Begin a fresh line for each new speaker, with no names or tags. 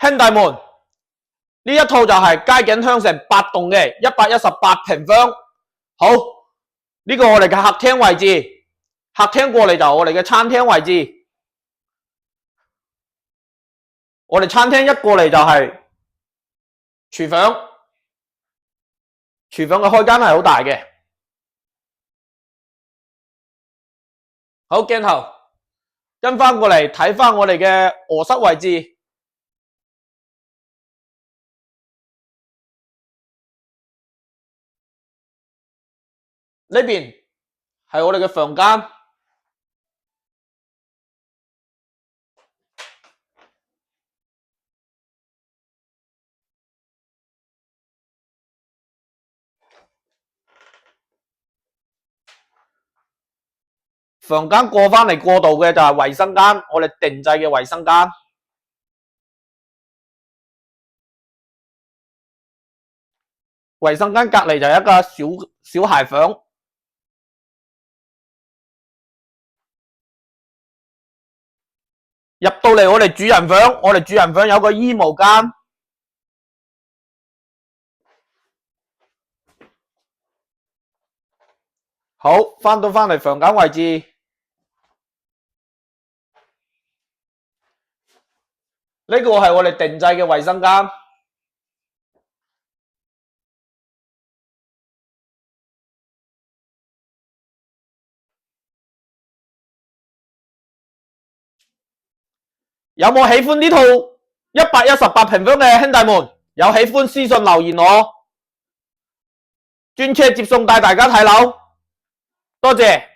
兄弟們，呢一套就係街景香城8棟嘅118平方。好，呢個我哋嘅客廳位置，客廳過嚟就我哋嘅餐廳位置。我哋餐廳一過嚟就係廚房，廚房嘅開間係好大嘅。好，鏡頭跟翻過嚟睇翻我哋嘅臥室位置。呢邊係我哋嘅房間，房間過返嚟過渡嘅就係衛生間，我哋定製嘅衛生間。衛生間隔離就係一個小孩房。入到嚟我哋主人房，我哋主人房有個衣帽間。好，翻嚟房間位置。呢個係我哋定製嘅衛生間。有冇喜歡呢套118平方嘅兄弟們？有喜歡私信留言我，專車接送帶大家睇樓，多謝。